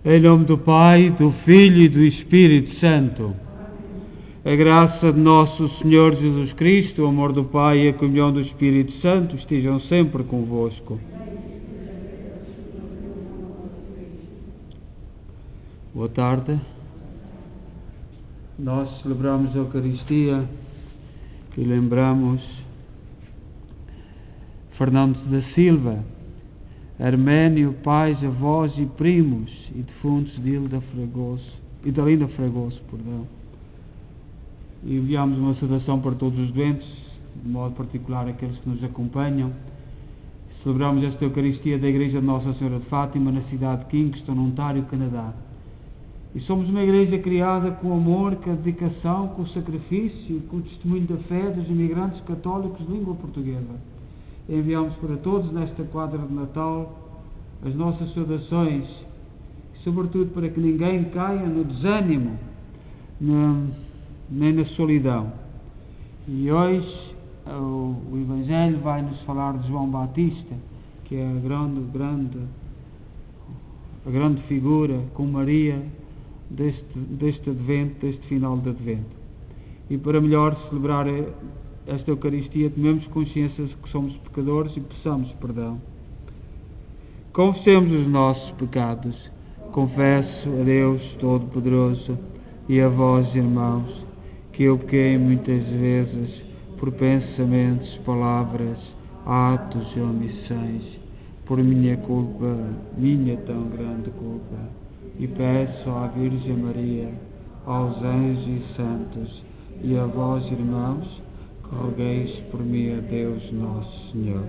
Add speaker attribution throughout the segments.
Speaker 1: Em nome do Pai, do Filho e do Espírito Santo. A graça de nosso Senhor Jesus Cristo, o amor do Pai e a comunhão do Espírito Santo estejam sempre convosco. Boa tarde. Nós celebramos a Eucaristia e lembramos Fernando da Silva, Arménio, pais, avós e primos e defuntos de Ilda Fragoso, Idalina Fragoso, perdão. E enviamos uma saudação para todos os doentes, de modo particular aqueles que nos acompanham. Celebramos esta Eucaristia da Igreja de Nossa Senhora de Fátima, na cidade de Kingston, Ontário, Canadá. E somos uma igreja criada com amor, com a dedicação, com o sacrifício, com o testemunho da fé dos imigrantes católicos de língua portuguesa. Enviamos para todos, nesta quadra de Natal, as nossas saudações, sobretudo para que ninguém caia no desânimo, nem na solidão. E hoje o Evangelho vai nos falar de João Batista, que é a grande figura com Maria deste Advento, deste final de Advento. E para melhor celebrar esta Eucaristia, tomemos consciência de que somos pecadores e peçamos perdão. Confessemos os nossos pecados. Confesso a Deus Todo-Poderoso e a vós, irmãos, que eu pequei muitas vezes por pensamentos, palavras, atos e omissões, por minha culpa, minha tão grande culpa. E peço à Virgem Maria, aos anjos e santos e a vós, irmãos, que rogueis por mim a Deus Nosso Senhor.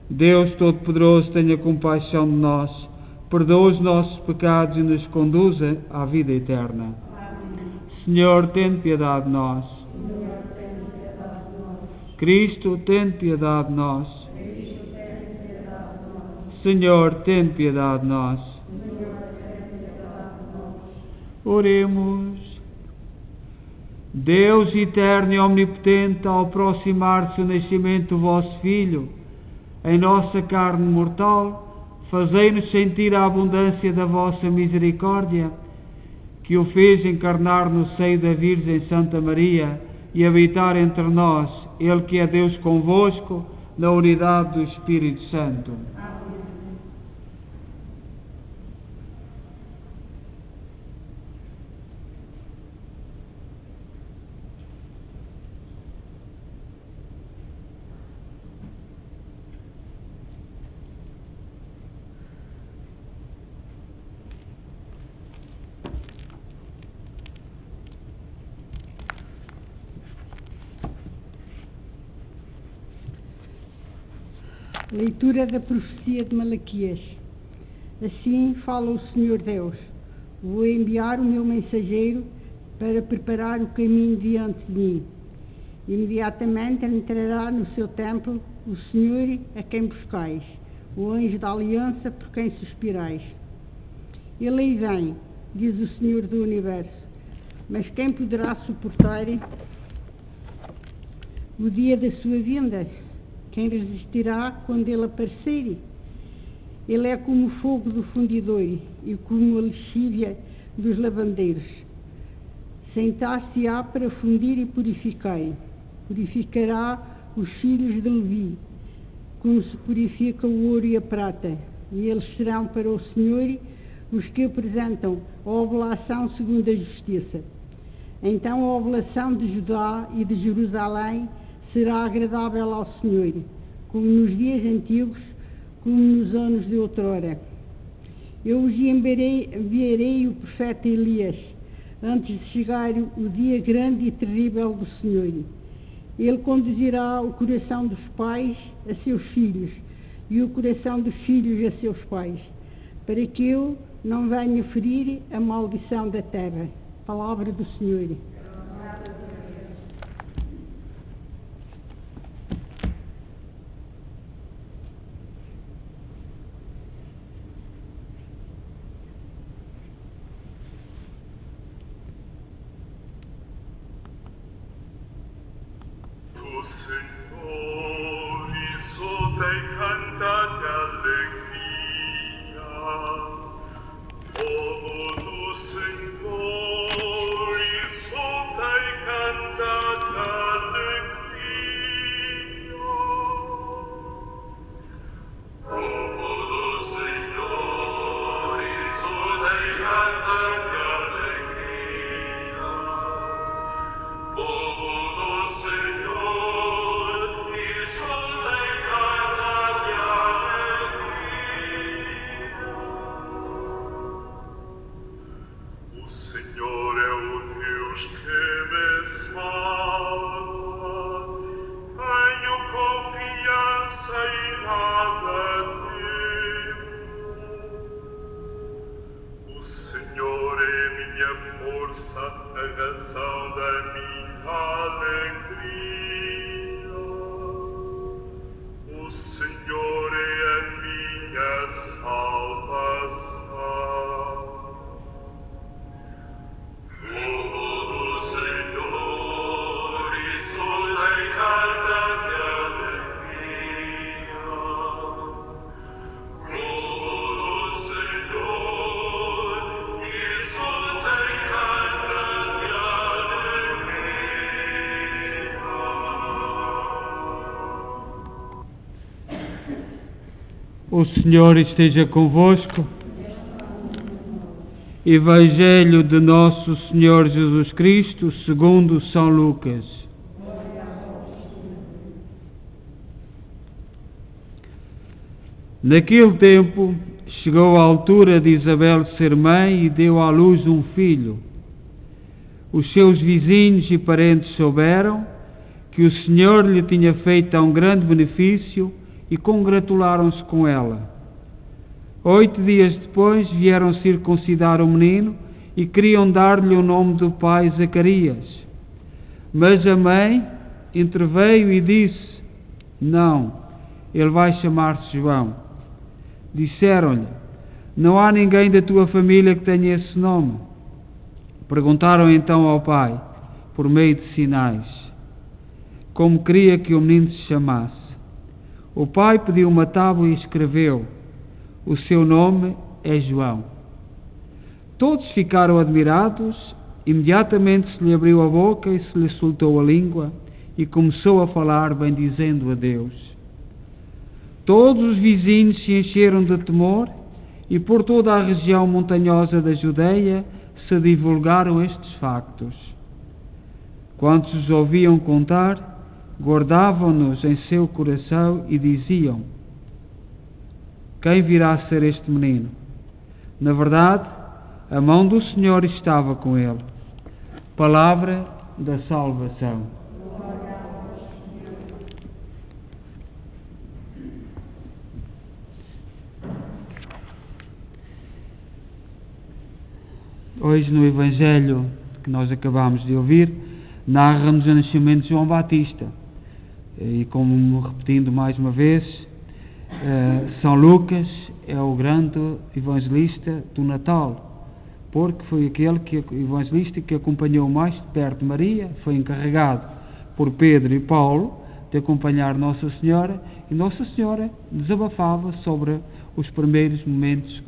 Speaker 1: Deus Todo-Poderoso, tenha compaixão de nós, perdoa os nossos pecados e nos conduza à vida eterna. Senhor, tem piedade de nós. Cristo, tem piedade de nós. Senhor, tem piedade de nós. Oremos. Deus eterno e omnipotente, ao aproximar-se o nascimento do vosso Filho, em nossa carne mortal, fazei-nos sentir a abundância da vossa misericórdia, que o fez encarnar no seio da Virgem Santa Maria e habitar entre nós, Ele que é Deus convosco, na unidade do Espírito Santo.
Speaker 2: Leitura da profecia de Malaquias. Assim fala o Senhor Deus: vou enviar o meu mensageiro para preparar o caminho diante de mim. Imediatamente entrará no seu templo o Senhor a quem buscais, o anjo da aliança por quem suspirais. Ele aí vem, diz o Senhor do Universo, mas quem poderá suportar o dia da sua vinda? Quem resistirá quando ele aparecer? Ele é como o fogo do fundidor e como a lexívia dos lavandeiros. Sentar-se-á para fundir e purificar. Purificará os filhos de Levi, como se purifica o ouro e a prata. E eles serão para o Senhor os que apresentam a oblação segundo a justiça. Então a oblação de Judá e de Jerusalém será agradável ao Senhor, como nos dias antigos, como nos anos de outrora. Eu vos enviarei o profeta Elias, antes de chegar o dia grande e terrível do Senhor. Ele conduzirá o coração dos pais a seus filhos, e o coração dos filhos a seus pais, para que eu não venha ferir a maldição da terra. Palavra do Senhor.
Speaker 3: Cantate allegria, oh
Speaker 1: O Senhor esteja convosco. Evangelho de Nosso Senhor Jesus Cristo, segundo São Lucas. Naquele tempo, chegou a altura de Isabel ser mãe e deu à luz um filho. Os seus vizinhos e parentes souberam que o Senhor lhe tinha feito um grande benefício e congratularam-se com ela. 8 dias depois vieram circuncidar o menino e queriam dar-lhe o nome do pai Zacarias. Mas a mãe interveio e disse: Não, ele vai chamar-se João. Disseram-lhe: Não há ninguém da tua família que tenha esse nome. Perguntaram então ao pai, por meio de sinais, como queria que o menino se chamasse. O pai pediu uma tábua e escreveu: O seu nome é João. Todos ficaram admirados. Imediatamente se lhe abriu a boca e se lhe soltou a língua e começou a falar, bendizendo a Deus. Todos os vizinhos se encheram de temor e por toda a região montanhosa da Judeia se divulgaram estes factos. Quantos os ouviam contar, guardavam-nos em seu coração e diziam: Quem virá a ser este menino? Na verdade, a mão do Senhor estava com ele. Palavra da salvação. Hoje no Evangelho que nós acabamos de ouvir, narra-nos o nascimento de João Batista. E como repetindo mais uma vez, São Lucas é o grande evangelista do Natal, porque foi aquele evangelista que acompanhou mais de perto Maria, foi encarregado por Pedro e Paulo de acompanhar Nossa Senhora, e Nossa Senhora desabafava sobre os primeiros momentos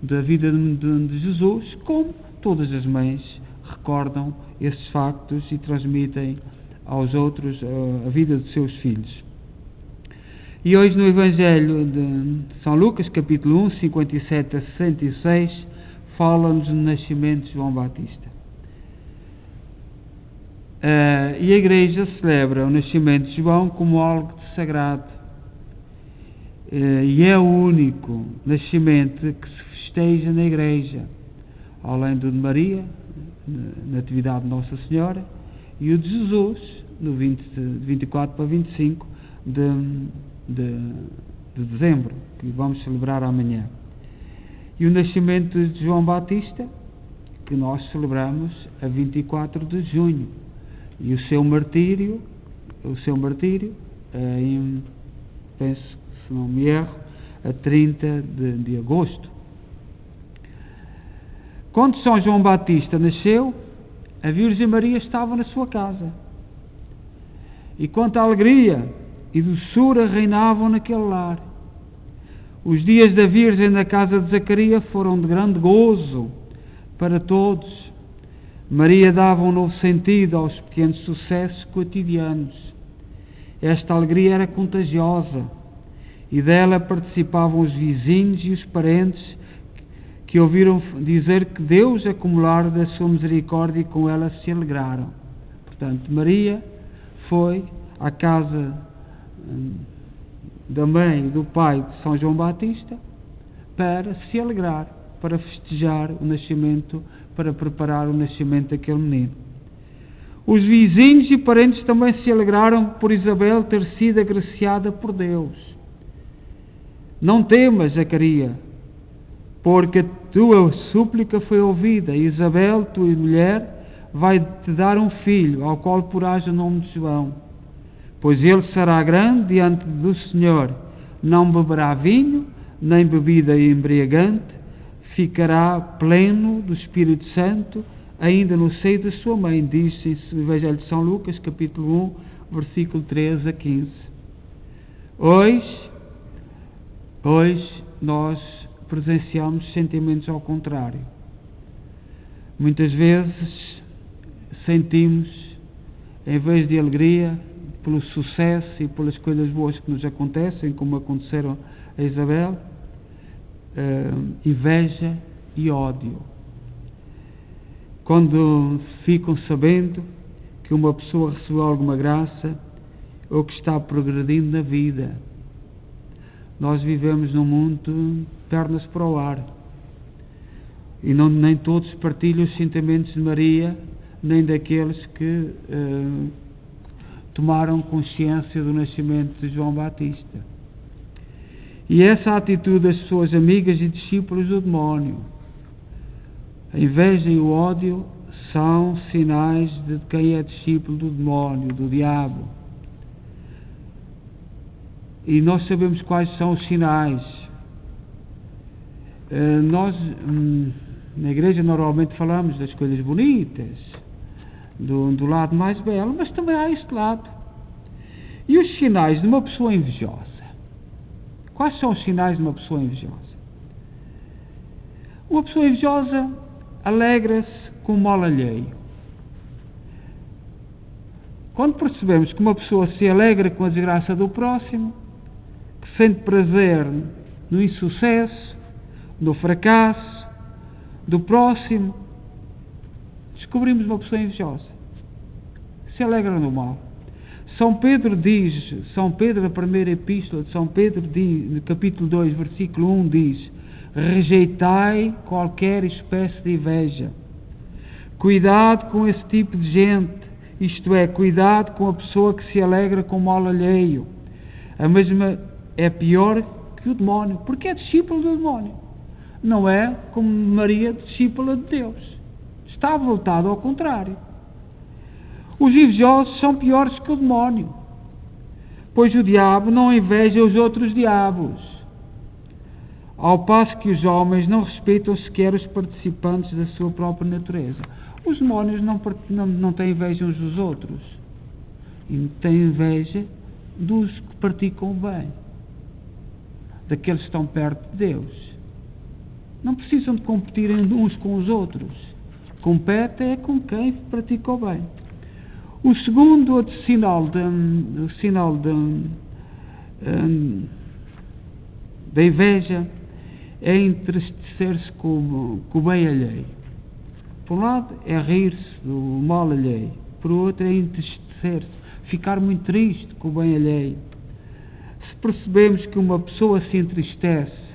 Speaker 1: da vida de Jesus, como todas as mães recordam esses factos e transmitem aos outros a vida dos seus filhos. E hoje no Evangelho de São Lucas, capítulo 1, 57 a 66, fala-nos do nascimento de João Batista. E a Igreja celebra o nascimento de João como algo de sagrado. E é o único nascimento que se festeja na Igreja, além do de Maria, na Natividade de Nossa Senhora, e o de Jesus, no 24 para 25 de dezembro, que vamos celebrar amanhã. E o nascimento de João Batista, que nós celebramos a 24 de junho. E o seu martírio penso que, se não me erro, a 30 de agosto. Quando São João Batista nasceu, a Virgem Maria estava na sua casa. E quanta alegria e doçura reinavam naquele lar. Os dias da Virgem na casa de Zacarias foram de grande gozo para todos. Maria dava um novo sentido aos pequenos sucessos cotidianos. Esta alegria era contagiosa e dela participavam os vizinhos e os parentes que ouviram dizer que Deus acumulara da sua misericórdia e com ela se alegraram. Portanto, Maria foi à casa da mãe e do pai de São João Batista para se alegrar, para festejar o nascimento, para preparar o nascimento daquele menino. Os vizinhos e parentes também se alegraram por Isabel ter sido agraciada por Deus. Não temas, Zacarias, porque a tua súplica foi ouvida. Isabel, tua mulher, vai-te dar um filho, ao qual porás o nome de João. Pois ele será grande diante do Senhor, não beberá vinho, nem bebida embriagante, ficará pleno do Espírito Santo, ainda no seio da sua mãe, diz-se no Evangelho de São Lucas, capítulo 1, versículo 13 a 15. Hoje nós presenciamos sentimentos ao contrário. Muitas vezes sentimos, em vez de alegria, pelo sucesso e pelas coisas boas que nos acontecem, como aconteceram a Isabel, inveja e ódio. Quando ficam sabendo que uma pessoa recebeu alguma graça ou que está progredindo na vida. Nós vivemos num mundo pernas para o ar e nem todos partilham os sentimentos de Maria, nem daqueles que tomaram consciência do nascimento de João Batista. E essa atitude das pessoas amigas e discípulos do demónio, a inveja e o ódio, são sinais de quem é discípulo do demónio, do diabo. E nós sabemos quais são os sinais. Nós, na igreja, normalmente falamos das coisas bonitas, do lado mais belo, mas também há este lado. E os sinais de uma pessoa invejosa? Quais são os sinais de uma pessoa invejosa? Uma pessoa invejosa alegra-se com o mal alheio. Quando percebemos que uma pessoa se alegra com a desgraça do próximo, que sente prazer no insucesso, no fracasso do próximo, descobrimos uma pessoa invejosa. Se alegra no mal. São Pedro, na primeira epístola de São Pedro, no capítulo 2, versículo 1, diz: rejeitai qualquer espécie de inveja. Cuidado com esse tipo de gente, isto é, cuidado com a pessoa que se alegra com o mal alheio. A mesma é pior que o demónio, porque é discípulo do demónio. Não é como Maria, discípula de Deus. Está voltado ao contrário. Os invejosos são piores que o demónio, pois o diabo não inveja os outros diabos, ao passo que os homens não respeitam sequer os participantes da sua própria natureza. Os demónios não têm inveja uns dos outros, e têm inveja dos que praticam o bem, daqueles que estão perto de Deus. Não precisam de competir uns com os outros, competem com quem pratica o bem. O segundo outro sinal da inveja é entristecer-se com o bem alheio. Por um lado é rir-se do mal alheio, por outro é entristecer-se, ficar muito triste com o bem alheio. Se percebemos que uma pessoa se entristece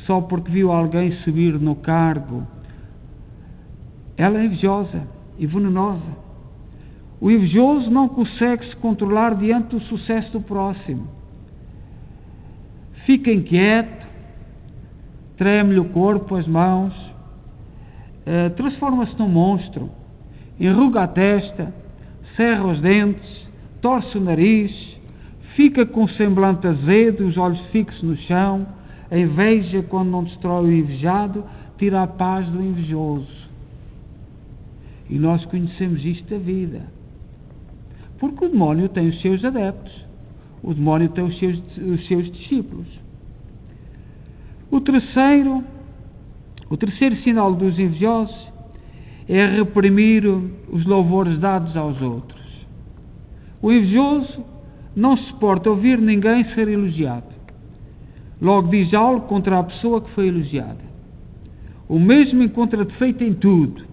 Speaker 1: só porque viu alguém subir no cargo, ela é invejosa e venenosa. O invejoso não consegue se controlar diante do sucesso do próximo. Fica inquieto, treme-lhe o corpo, as mãos, transforma-se num monstro, enruga a testa, cerra os dentes, torce o nariz, fica com o semblante azedo, os olhos fixos no chão. A inveja, quando não destrói o invejado, tira a paz do invejoso. E nós conhecemos isto da vida. Porque o demónio tem os seus adeptos, o demónio tem os seus discípulos. O terceiro sinal dos invejosos é reprimir os louvores dados aos outros. O invejoso não suporta ouvir ninguém ser elogiado. Logo diz algo contra a pessoa que foi elogiada. O mesmo encontra defeito em tudo.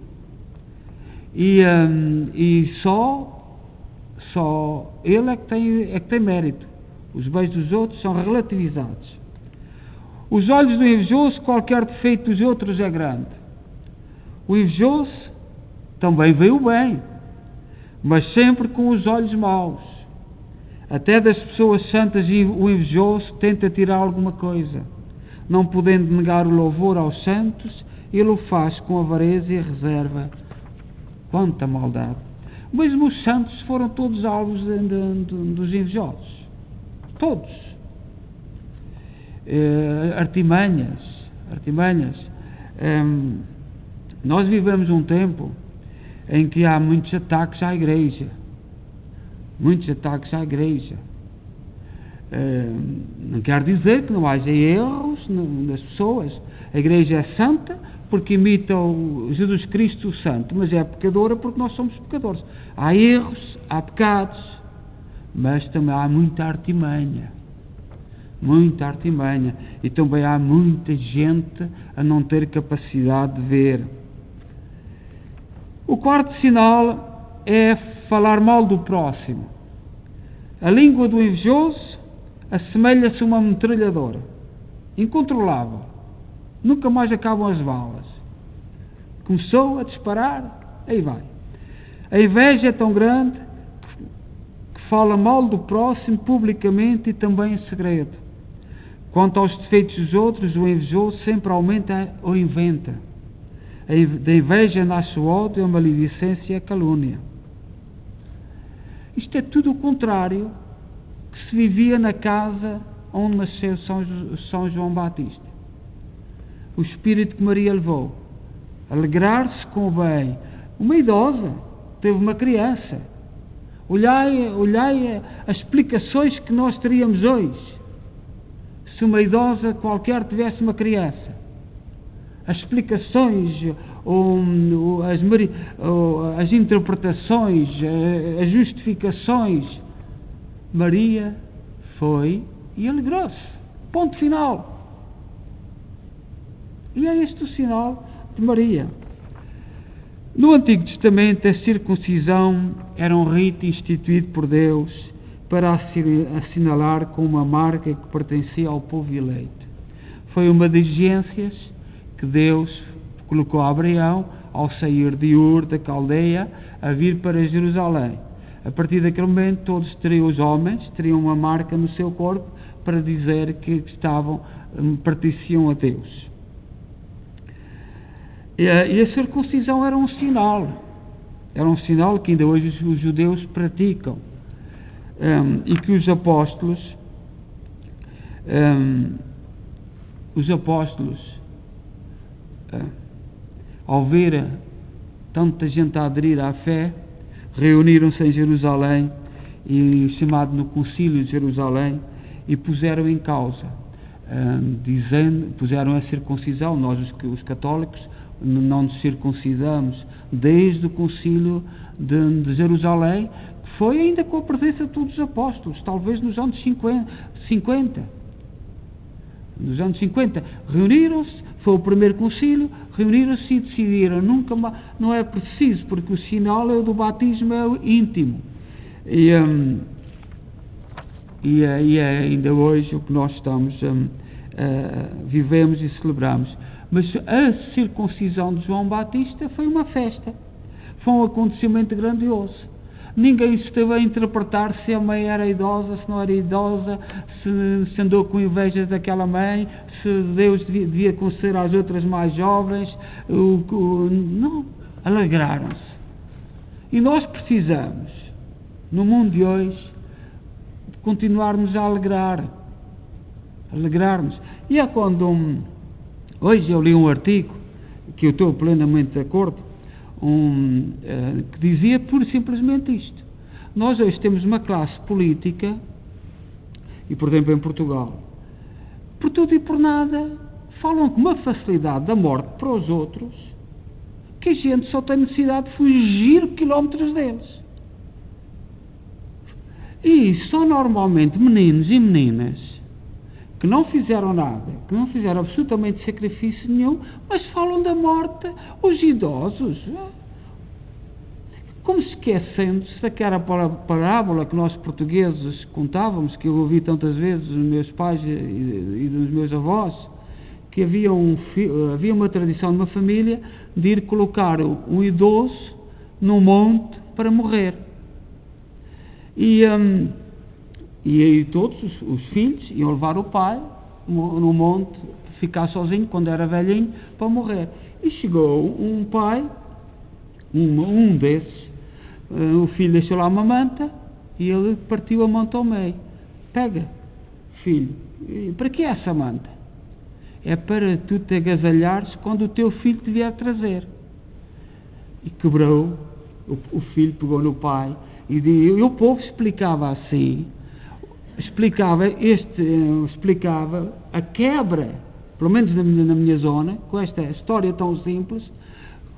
Speaker 1: E só ele é que tem mérito. Os bens dos outros são relativizados. Os olhos do invejoso, qualquer defeito dos outros é grande. O invejoso também vê o bem, mas sempre com os olhos maus. Até das pessoas santas o invejoso tenta tirar alguma coisa. não podendo negar o louvor aos santos, ele o faz com avareza e reserva. Quanta maldade! Mesmo os santos foram todos alvos dos invejosos. Todos. Artimanhas. Nós vivemos um tempo em que há muitos ataques à igreja. Não quer dizer que não haja erros nas pessoas. A igreja é santa porque imita o Jesus Cristo o Santo, mas é pecadora porque nós somos pecadores. Há erros, há pecados, mas também há muita artimanha. E também há muita gente a não ter capacidade de ver. O quarto sinal é falar mal do próximo. A língua do invejoso assemelha-se a uma metralhadora, incontrolável. Nunca mais acabam as balas. Começou a disparar, aí vai. A inveja é tão grande que fala mal do próximo publicamente e também em segredo. Quanto aos defeitos dos outros, o invejoso sempre aumenta ou inventa. Da inveja nasce o ódio, a maledicência e a calúnia. Isto é tudo o contrário que se vivia na casa onde nasceu São João Batista. O espírito que Maria levou, alegrar-se com o bem. Uma idosa teve uma criança. Olhai as explicações que nós teríamos hoje se uma idosa qualquer tivesse uma criança. As explicações, as interpretações, as justificações. Maria foi e alegrou-se. Ponto final. E é este o sinal de Maria. No Antigo Testamento, a circuncisão era um rito instituído por Deus para assinalar com uma marca que pertencia ao povo eleito. Foi uma das exigências que Deus colocou a Abraão ao sair de Ur, da Caldeia, a vir para Jerusalém. A partir daquele momento, os homens teriam uma marca no seu corpo para dizer que pertenciam a Deus. E a circuncisão era um sinal que ainda hoje os judeus praticam, e que os apóstolos ao ver tanta gente a aderir à fé, reuniram-se em Jerusalém, e chamado no Concílio de Jerusalém, e puseram em causa, puseram a circuncisão. Nós, os católicos, não nos circuncidamos desde o Concílio de Jerusalém, que foi ainda com a presença de todos os apóstolos, talvez nos anos 50. Nos anos 50 reuniram-se, foi o primeiro concílio, reuniram-se e decidiram, nunca mais, não é preciso, porque o sinal do batismo é o íntimo. E é ainda hoje o que nós vivemos e celebramos. Mas a circuncisão de João Batista foi uma festa, foi um acontecimento grandioso. Ninguém esteve a interpretar se a mãe era idosa, se não era idosa, se andou com inveja daquela mãe, se Deus devia conceder às outras mais jovens. Não, alegraram-se. E nós precisamos, no mundo de hoje, de continuarmos a alegrar-nos. E é quando hoje eu li um artigo, que eu estou plenamente de acordo, que dizia pura e simplesmente isto. Nós hoje temos uma classe política, e por exemplo em Portugal, por tudo e por nada, falam com uma facilidade da morte para os outros, que a gente só tem necessidade de fugir quilómetros deles. E são normalmente meninos e meninas que não fizeram nada, que não fizeram absolutamente sacrifício nenhum, mas falam da morte, os idosos, como esquecendo-se daquela parábola que nós portugueses contávamos, que eu ouvi tantas vezes dos meus pais e dos meus avós, que havia uma tradição de uma família de ir colocar um idoso num monte para morrer. E aí todos os filhos iam levar o pai no monte ficar sozinho quando era velhinho para morrer. E chegou um pai, um desses, o filho deixou lá uma manta e ele partiu a manta ao meio. Pega, filho, para que essa manta? É para tu te agasalhares quando o teu filho te vier trazer. E quebrou, o filho pegou no pai e o povo explicava assim, explicava a quebra, pelo menos na minha zona, com esta história tão simples,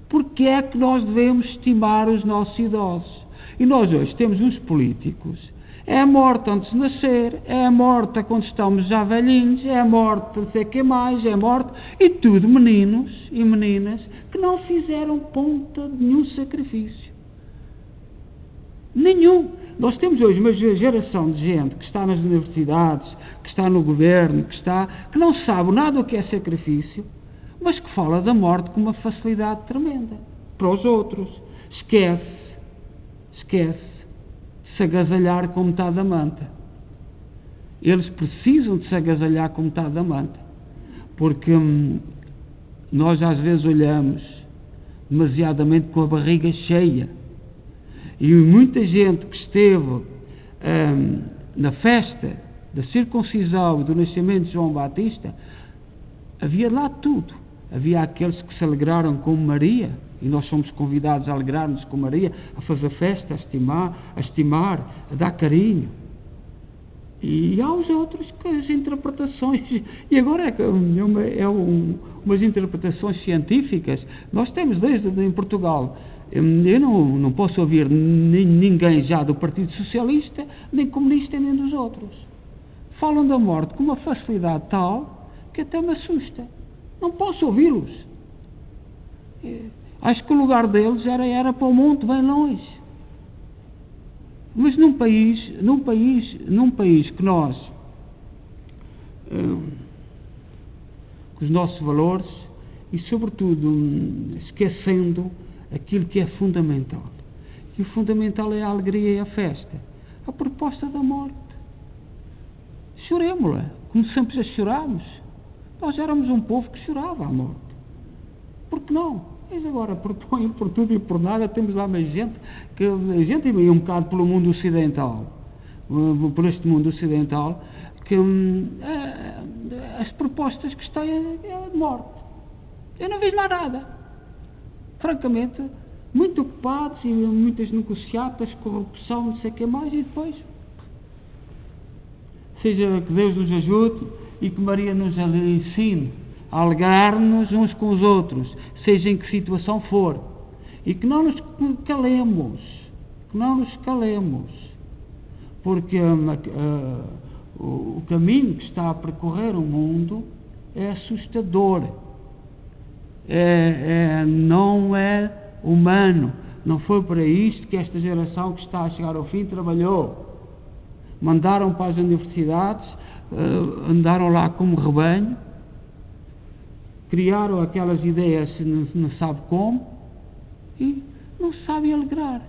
Speaker 1: porque é que nós devemos estimar os nossos idosos. E nós hoje temos uns políticos, é a morte antes de nascer, é a morte quando estamos já velhinhos, é a morte não sei o que mais, é a morte, e tudo meninos e meninas que não fizeram ponta de nenhum sacrifício. Nenhum. Nós temos hoje uma geração de gente que está nas universidades, que está no governo, que não sabe nada do que é sacrifício, mas que fala da morte com uma facilidade tremenda para os outros. Esquece se agasalhar com metade da manta. Eles precisam de se agasalhar com metade da manta, porque nós às vezes olhamos demasiadamente com a barriga cheia, e muita gente que esteve na festa da circuncisão e do nascimento de João Batista, havia lá tudo. Havia aqueles que se alegraram com Maria, e nós somos convidados a alegrar-nos com Maria, a fazer festa, a estimar, a dar carinho. E há os outros que as interpretações, e agora umas interpretações científicas, nós temos desde em Portugal, eu não posso ouvir ninguém já do Partido Socialista, nem comunista, nem dos outros. Falam da morte com uma facilidade tal que até me assusta. Não posso ouvi-los. Acho que o lugar deles era para o monte bem longe. Mas num país que nós, com os nossos valores e sobretudo esquecendo aquilo que é fundamental. E o fundamental é a alegria e a festa. A proposta da morte. Choremos-la, como sempre já chorámos. Nós éramos um povo que chorava a morte. Por que não? Mas agora, por tudo e por nada, temos lá mais gente, e um bocado pelo mundo ocidental, por este mundo ocidental, que as propostas que têm é a morte. Eu não vejo mais nada. Francamente, muito ocupados e muitas negociatas, corrupção, não sei o que mais, e depois, seja que Deus nos ajude e que Maria nos ensine a alegrar-nos uns com os outros, seja em que situação for, e que não nos calemos, porque o caminho que está a percorrer o mundo é assustador, não é humano, não foi para isto que esta geração que está a chegar ao fim trabalhou. Mandaram para as universidades, andaram lá como rebanho, criaram aquelas ideias, não sabe como, e não sabem alegrar.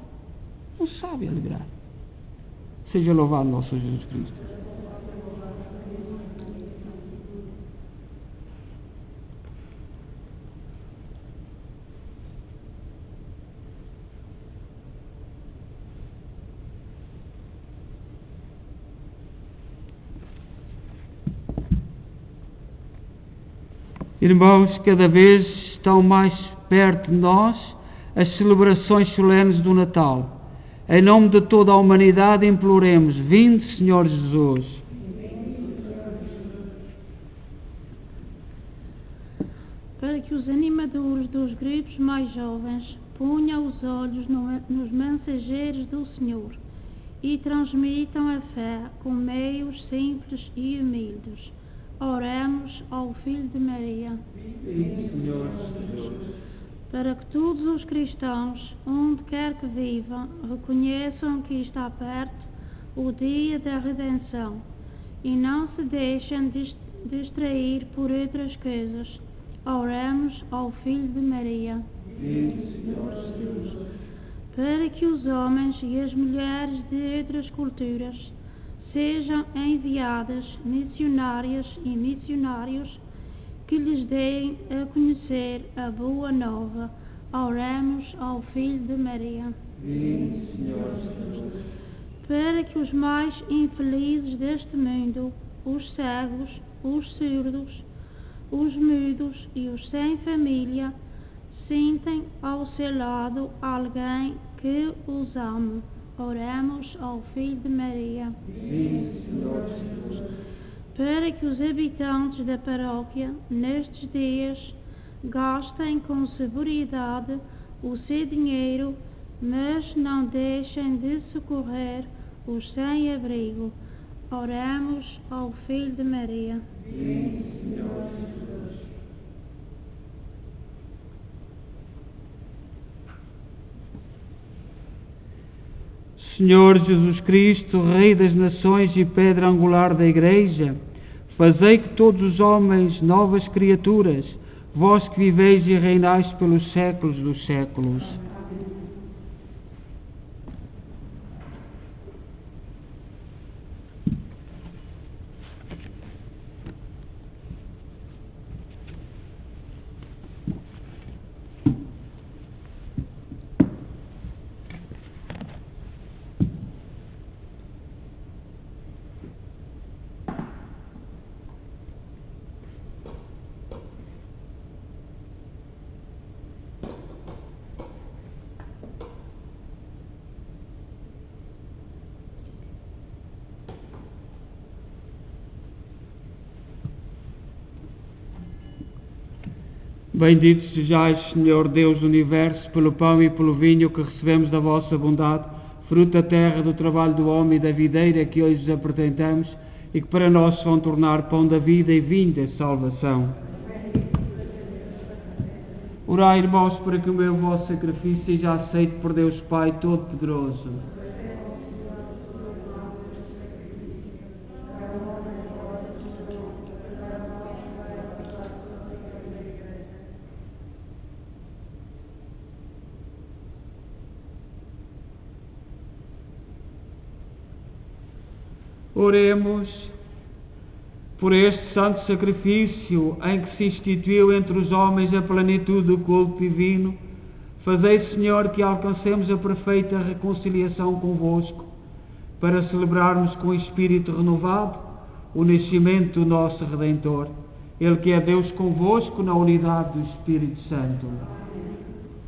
Speaker 1: Seja louvado nosso Jesus Cristo. Irmãos, cada vez estão mais perto de nós as celebrações solenes do Natal. Em nome de toda a humanidade, imploremos: vinde, Senhor Jesus.
Speaker 3: Para que os animadores dos grupos mais jovens ponham os olhos nos mensageiros do Senhor e transmitam a fé com meios simples e humildes. Oremos ao Filho de Maria.
Speaker 1: Senhor Jesus.
Speaker 3: Para que todos os cristãos, onde quer que vivam, reconheçam que está perto o dia da redenção e não se deixem distrair por outras coisas. Oremos ao Filho de Maria.
Speaker 1: Senhor Jesus.
Speaker 3: Para que os homens e as mulheres de outras culturas sejam enviadas missionárias e missionários que lhes deem a conhecer a boa nova. Oremos ao Filho de Maria.
Speaker 1: Vinde, Senhor Jesus.
Speaker 3: Para que os mais infelizes deste mundo, os cegos, os surdos, os mudos e os sem família, sintem ao seu lado alguém que os ame. Oremos ao Filho de Maria.
Speaker 1: Vinde, Senhor Jesus.
Speaker 3: Para que os habitantes da paróquia, nestes dias, gastem com sobriedade o seu dinheiro, mas não deixem de socorrer os sem-abrigo. Oremos ao Filho de Maria.
Speaker 1: Vinde, Senhor Jesus. Senhor Jesus Cristo, Rei das Nações e Pedra Angular da Igreja, fazei que todos os homens novas criaturas, vós que viveis e reinais pelos séculos dos séculos. Bendito sejais, Senhor Deus do Universo, pelo pão e pelo vinho que recebemos da vossa bondade, fruto da terra, do trabalho do homem e da videira que hoje vos apresentamos e que para nós se vão tornar pão da vida e vinho da salvação. Orai, irmãos, para que o meu vosso sacrifício seja aceito por Deus Pai Todo-Poderoso. Oremos por este santo sacrifício em que se instituiu entre os homens a plenitude do culto divino. Fazei, Senhor, que alcancemos a perfeita reconciliação convosco, para celebrarmos com espírito renovado o nascimento do nosso Redentor. Ele que é Deus convosco na unidade do Espírito Santo.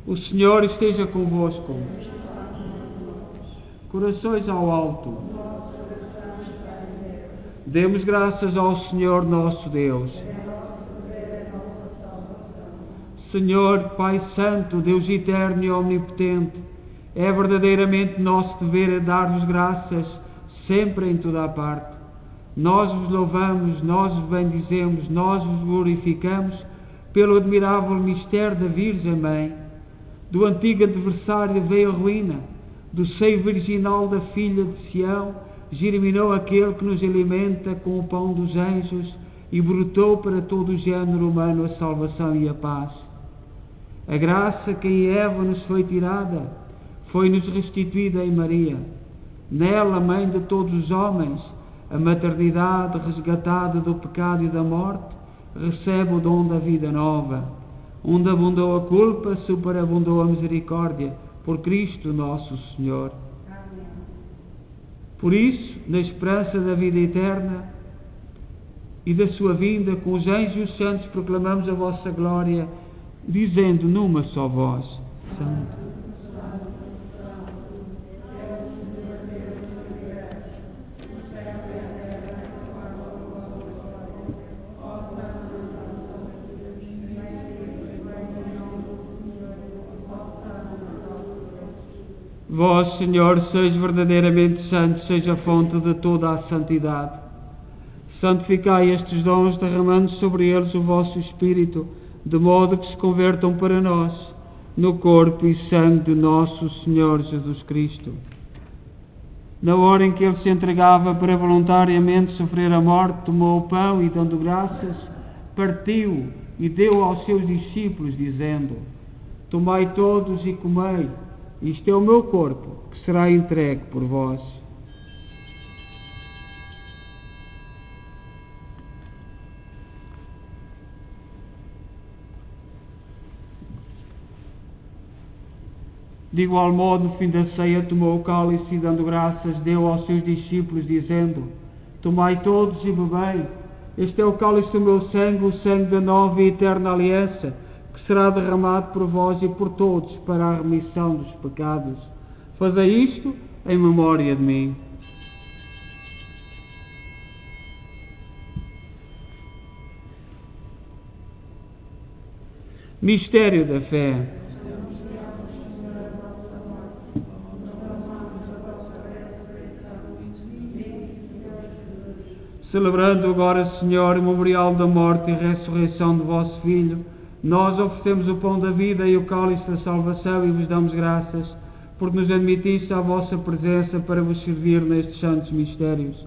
Speaker 1: O Senhor esteja convosco. Corações ao alto. Demos graças ao Senhor nosso Deus. Senhor, Pai Santo, Deus eterno e omnipotente, é verdadeiramente nosso dever dar-vos graças sempre em toda a parte. Nós vos louvamos, nós vos bendizemos, nós vos glorificamos pelo admirável mistério da Virgem Mãe. Do antigo adversário veio a ruína, do seio virginal da filha de Sião germinou aquele que nos alimenta com o pão dos anjos e brotou para todo o género humano a salvação e a paz. A graça que em Eva nos foi tirada foi-nos restituída em Maria. Nela, mãe de todos os homens, a maternidade resgatada do pecado e da morte recebe o dom da vida nova. Onde abundou a culpa, superabundou a misericórdia, por Cristo nosso Senhor. Por isso, na esperança da vida eterna e da sua vinda, com os anjos e os santos proclamamos a vossa glória, dizendo numa só voz: Santo. Vós, Senhor, sois verdadeiramente santos, seja a fonte de toda a santidade. Santificai estes dons, derramando sobre eles o vosso Espírito, de modo que se convertam para nós, no corpo e sangue de nosso Senhor Jesus Cristo. Na hora em que ele se entregava para voluntariamente sofrer a morte, tomou o pão e, dando graças, partiu e deu aos seus discípulos, dizendo: Tomai todos e comei. Isto é o meu corpo, que será entregue por vós. De igual modo, no fim da ceia, tomou o cálice e, dando graças, deu aos seus discípulos, dizendo: Tomai todos e bebei. Este é o cálice do meu sangue, o sangue da nova e eterna aliança, que será derramado por vós e por todos para a remissão dos pecados. Fazei isto em memória de mim. Mistério da fé. Celebrando agora, Senhor, o memorial da morte e ressurreição do vosso Filho, nós oferecemos o pão da vida e o cálice da salvação e vos damos graças, porque nos admitiste à vossa presença para vos servir nestes santos mistérios.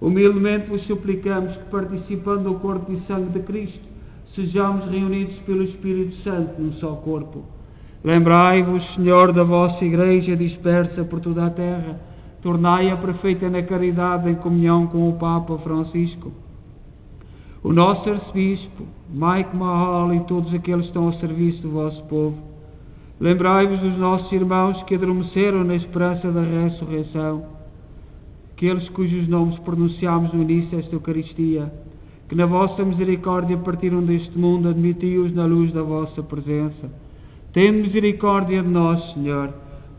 Speaker 1: Humildemente vos suplicamos que, participando do corpo e sangue de Cristo, sejamos reunidos pelo Espírito Santo num só corpo. Lembrai-vos, Senhor, da vossa Igreja dispersa por toda a terra, tornai-a perfeita na caridade em comunhão com o Papa Francisco, o nosso arcebispo, Mike Mahal e todos aqueles que estão ao serviço do vosso povo. Lembrai-vos dos nossos irmãos que adormeceram na esperança da ressurreição, aqueles cujos nomes pronunciámos no início desta Eucaristia, que na vossa misericórdia partiram deste mundo, admiti-os na luz da vossa presença. Tende misericórdia de nós, Senhor.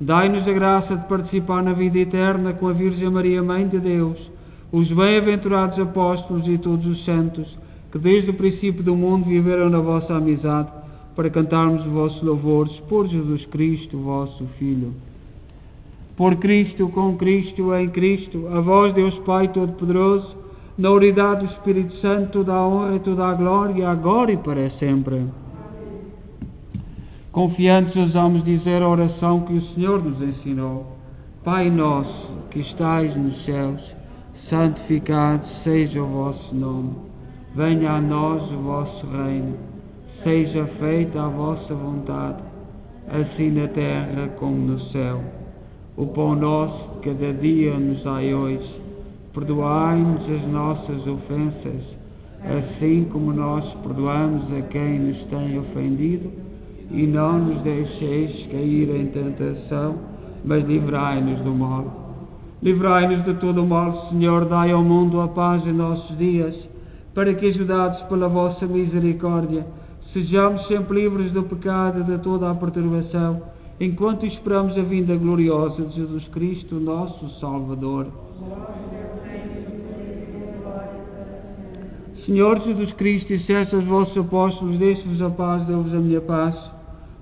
Speaker 1: Dai-nos a graça de participar na vida eterna com a Virgem Maria, Mãe de Deus, os bem-aventurados apóstolos e todos os santos, que desde o princípio do mundo viveram na vossa amizade, para cantarmos os vossos louvores por Jesus Cristo, vosso Filho. Por Cristo, com Cristo, em Cristo, a vós, Deus Pai Todo-Poderoso, na unidade do Espírito Santo, toda a honra e toda a glória, agora e para sempre. Confiantes ousamos dizer a oração que o Senhor nos ensinou. Pai nosso, que estais nos céus, santificado seja o vosso nome. Venha a nós o vosso reino. Seja feita a vossa vontade, assim na terra como no céu. O pão nosso de cada dia nos dai hoje. Perdoai-nos as nossas ofensas, assim como nós perdoamos a quem nos tem ofendido, e não nos deixeis cair em tentação, mas livrai-nos do mal. Livrai-nos de todo o mal, Senhor, dai ao mundo a paz em nossos dias, para que, ajudados pela vossa misericórdia, sejamos sempre livres do pecado e de toda a perturbação, enquanto esperamos a vinda gloriosa de Jesus Cristo, nosso Salvador. Senhor Jesus Cristo, disseste aos vossos apóstolos: deixe-vos a paz, dou-vos a minha paz.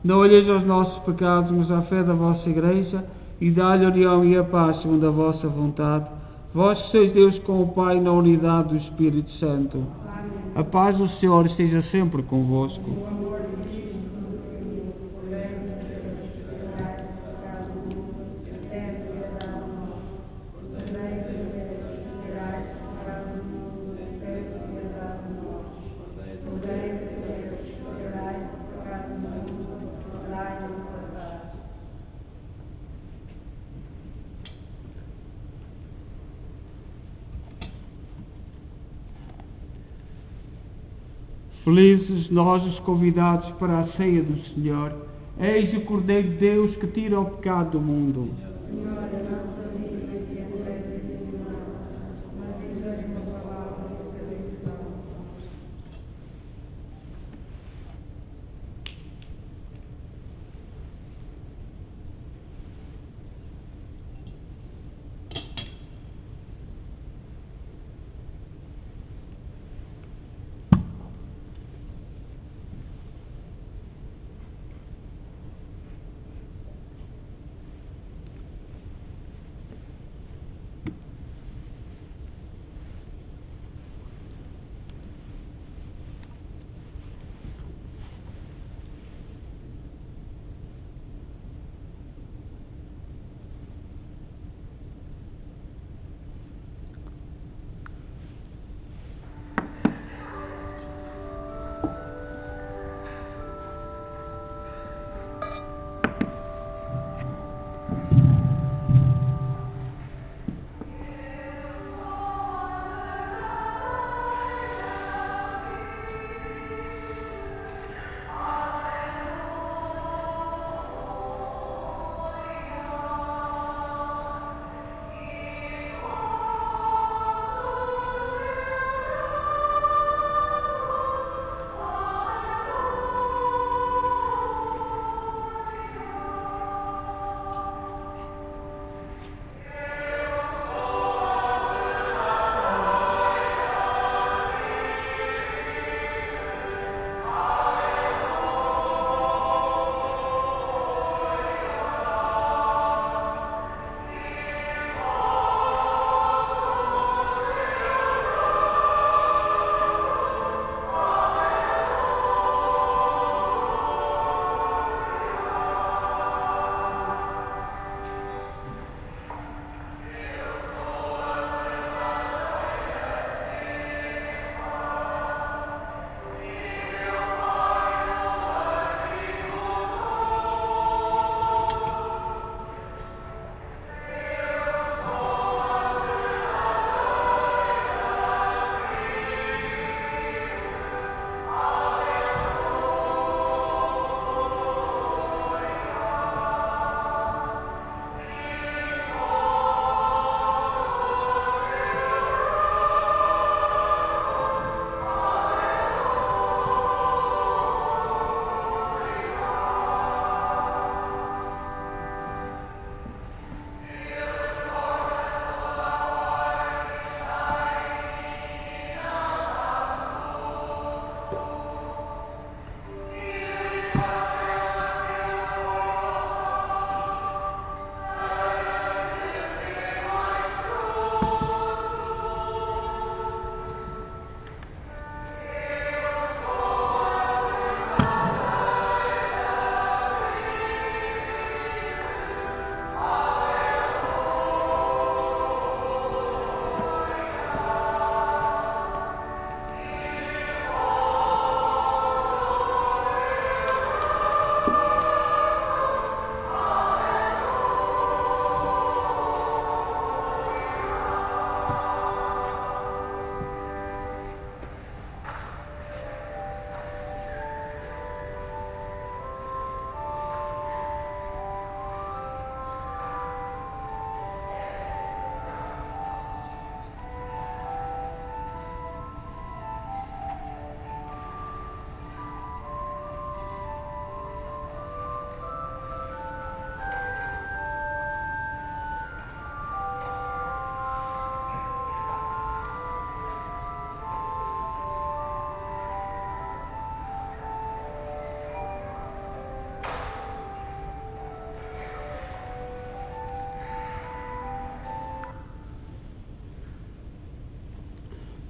Speaker 1: Não olheis aos nossos pecados, mas à fé da vossa Igreja, e dá-lhe a união e a paz segundo a vossa vontade. Vós que sois Deus com o Pai na unidade do Espírito Santo. A paz do Senhor esteja sempre convosco. Felizes nós os convidados para a ceia do Senhor. Eis o Cordeiro de Deus que tira o pecado do mundo.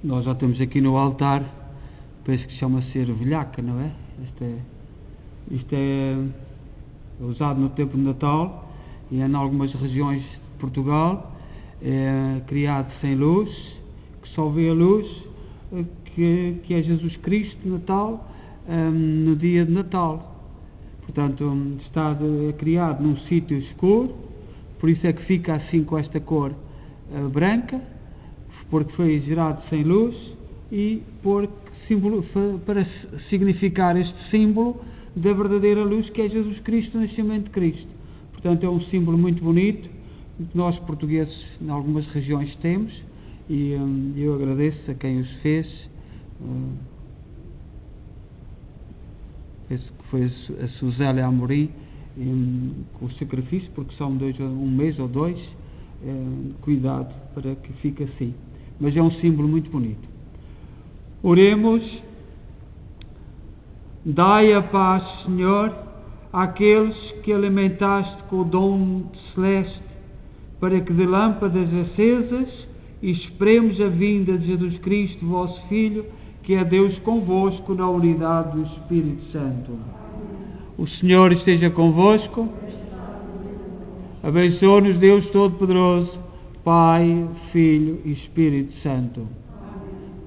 Speaker 1: Nós já temos aqui no altar, penso que chama-se ervilhaca, não é? Isto é usado no tempo de Natal e em algumas regiões de Portugal. É criado sem luz, que só vê a luz que é Jesus Cristo, Natal, no dia de Natal. Portanto, está criado num sítio escuro, por isso é que fica assim com esta cor branca, porque foi gerado sem luz e para significar este símbolo da verdadeira luz que é Jesus Cristo, o nascimento de Cristo. Portanto, é um símbolo muito bonito que nós portugueses em algumas regiões temos, e eu agradeço a quem os fez. Penso que foi a Suzélia Amorim, com o sacrifício, porque são um mês ou dois, cuidado para que fique assim. Mas é um símbolo muito bonito. Oremos. Dai a paz, Senhor, àqueles que alimentaste com o dom celeste, para que de lâmpadas acesas esperemos a vinda de Jesus Cristo, vosso Filho, que é Deus convosco na unidade do Espírito Santo. O Senhor esteja convosco. Abençoe-nos Deus Todo-Poderoso, Pai, Filho e Espírito Santo.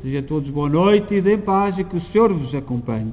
Speaker 1: Desejo a todos boa noite e de paz, e que o Senhor vos acompanhe.